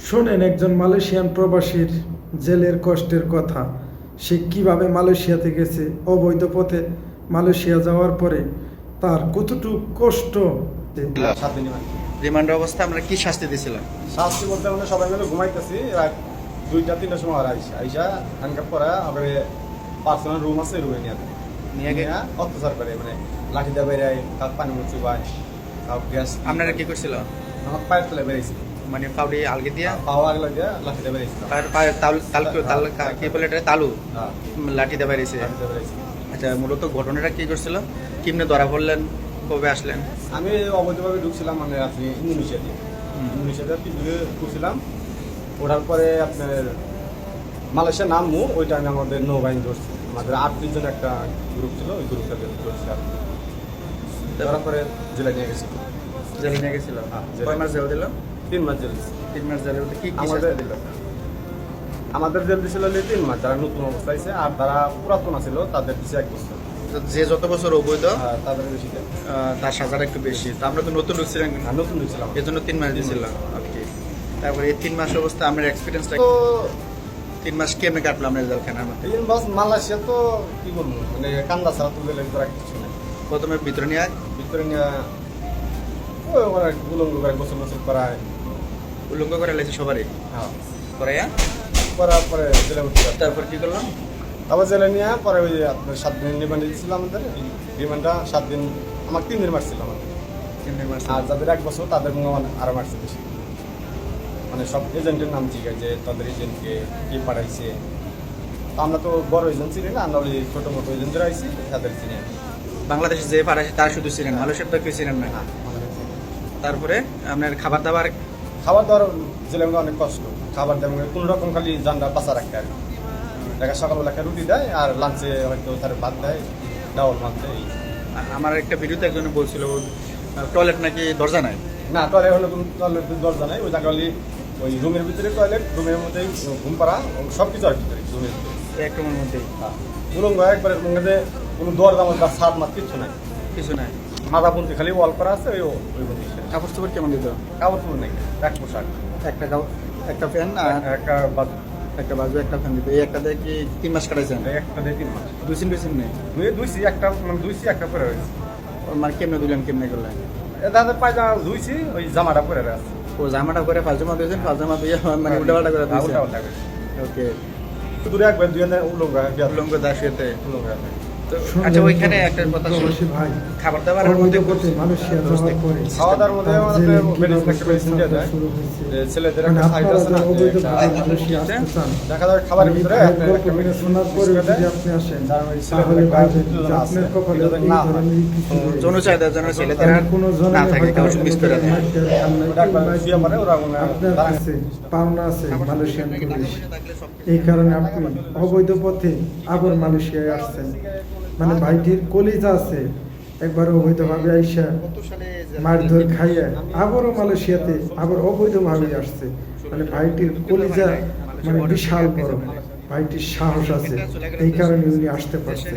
শোনেন একজন মালয়েশিয়ান প্রবাসীর জেলের কষ্টের কথা। সে কিভাবে মালয়েশিয়াতে গেছে, অবৈধ পথে মালয়েশিয়া যাওয়ার পরে তার কতটুকু কষ্ট। 7 দিন রিমান্ড অবস্থা আমরা কি শাস্তি দিয়েছিলাম? শাস্তি বলতে আমরা সবাই মিলে ঘুমাইতেছি রাত 2টা-3টার সময় আইসা হ্যান্ডকাপ করা আমাদের পার্সোনাল রুম আছে, রুমে নিয়ে গিয়ে অত্যাচার করে, মানে লাঠি দিয়ে বেড়ায়, কাউ পানি মুচি পায়, কাউ গ্যাস। আপনারা কি করছিল? আমার পায়ের তলে বেরিয়েছি, মানে পাউডি আলগে দিয়া পাওয়া আগলা দিয়ে লাঠি দিয়ে বেরিয়েছিল। পায়ের কি বলে এটা তালু হ্যাঁ, লাঠি দিয়ে বেরিয়েছে। লাঠি দিয়ে বেরিয়েছি। আচ্ছা, মূলত ঘটনাটা কি করছিল, কেমনে ধরা পড়লেন, কবে আসলেন? আমি অবৈধভাবে ঢুকছিলাম, মানে আপনি ইন্দোনেশিয়াতে পিছনে ঢুকছিলাম। ওঠার পরে আপনার মালয়েশিয়া নামবো, ওই টাইমে আমাদের নৌবাহিনী ধরছে। আমাদের 38 জন একটা গ্রুপ ছিল, ওই গ্রুপটাকে ধরছে। ধরার পরে জেলে নিয়ে গেছিল। জেলে নিয়ে গেছিল? হ্যাঁ, কয় মাস জেল দিল? 3 মাস জেল। 3 মাস জেলে কি কি আমাদের শাস্তি দিল? আমাদের জেল দিছিল 3 মাস, যারা নতুন অবস্থায় আছে, আর যারা পুরাতন ছিল তাদের দিচ্ছে 1 বছর। যে যত বছর অবৈধ তাদের বেশি দেয়। তার সাজাটা একটু বেশি। তা আমরা তো নতুন ঢুকছিলাম, নতুন ঢুকছিলাম, এই জন্য 3 মাস দিয়েছিলাম। ওকে, তারপরে এই 3 মাস অবস্থা আমার এক্সপিরিয়েন্সটা তো 3 মাস কেমনে কাটলো আমরা জেলখানার মধ্যে? 3 মাস মালয়েশিয়া তো কি বলবো, মানে কান্দা ছাড়া তো গেলে করা কিছু নেই। প্রথমে ভিতরে নিয়ে ভিতরে নিয়ে ওই ওরা উলঙ্গ করে গোসল মোসল করায়, উল্লঙ্ঘ করে লাইছে সবারই হ্যাঁ, করাইয়া। করার পরে জেলে উঠতে হবে। তারপর কি করলাম? আবার জেলে নিয়ে পরে ওই আপনার 7 দিন রিমান্ড দিয়েছিল আমাদের। রিমান্ডটা 7 দিন, আমার 3 দিন মারছিল আমাদের। 3 মাস। আর যাদের 1 বছর তাদের আরো মারছে বেশি, মানে সব এজেন্টের নাম জিজ্ঞাসা যে তাদের এজেন্টকে কি পাঠাইছে। তো আমরা তো বড় এজেন্ট চিনি না, আমরা ওই ছোটো মোটো এজেন্টরা আইছি, তাদের চিনি না। বাংলাদেশে যে পাঠাইছে তার শুধু ছিলেন, মালয়েশিয়ার তো কেউ ছিলেন না। তারপরে আপনার খাবার দাবার খাবার দাবার জেলে মধ্যে অনেক কষ্ট। খাবার দাবার কোনো রকম খালি জানটা বাঁচা রাখতে আর কি। দেখা সকালবেলা একটা রুটি দেয়, আর লাঞ্চে হয়তো তার ভাত দেয়, ডাউল ভাত দেয়। আমার একটা ভিডিওতে একজন বলছিল টয়লেট নাকি দরজা নাই। না, টয়লেট হলে কোনো টয়লেট দরজা নাই, ওই জায়গা হলে ওই রুমের ভিতরে টয়লেট, রুমের মধ্যেই ঘুম পাড়া, সব কিছু আর ভিতরে রুমের ভিতরে। এক রুমের মধ্যেই উলঙ্গ একবারে মধ্যে কোনো দরজা বা সাত মাত কিছু নাই, কিছু নাই। মাথা পর্যন্ত খালি ওয়াল করা আছে, ওই বন্ধু কাপড় চোপড় কেমন দিত? কাপড় চোপড় নেই, এক পোশাক, একটা ফ্যান আর একটা বাজু, একটা বাজু, একটা ফ্যান দিত। এই একটা দিয়ে কি 3 মাস কাটাইছেন? একটা দিয়ে 3 মাস। দুইসিন নেই? ধুইছি একটা, মানে ধুইছি একটা পরে রয়েছে। মানে কেমনে দিলেন, কেমনে করলেন? তাদের পায়জামা ধুইছি, ওই জামাটা পরে আছে। ও জামাটা করে পাজামা দিয়েছেন, পাজামা দিয়ে মানে উল্টাপাল্টা করে দিয়েছেন। উল্টা করে। ওকে, দূরে একবার দুই উলঙ্গ উল্লঙ্ঘ দাসিয়াতে। উলঙ্গ আছে। তো আচ্ছা, ওইখানে একটা কথা ছিল, ভাই খাবার দাবারের মধ্যে মালয়েশিয়া যাওয়ার পরে খাওয়া দাওয়ার মধ্যে আমাদের মেডিসিন একটা মেডিসিন দিয়ে দেয়, যে ছেলেদের একটা সাইড আছে না, অবৈধ ভাবে মালয়েশিয়া আসতে চান, দেখা যায় খাবারের ভিতরে আপনার একটা শোনার পরে যদি আপনি আসেন তাহলে আপনার কপালে এই ধরনের কিছু যৌন চাহিদা যেন ছেলেদের আর কোনো না থাকে, কারো মিস করে দেয়। শুয়ে পড়ে ওরা আপনার কাছে পাওনা আছে মালয়েশিয়ান পুলিশ, এই কারণে আপনি অবৈধ পথে আবার মালয়েশিয়ায় আসছেন। মানে ভাইটির কলিজা আছে, একবার অবৈধভাবে আইসা মারধর খাইয়া আবারও মালয়েশিয়াতে আবার অবৈধভাবে আসছে। মানে ভাইটির কলিজা মানে বিশাল বড়, ভাইটির সাহস আছে, এই কারণে উনি আসতে পারছে।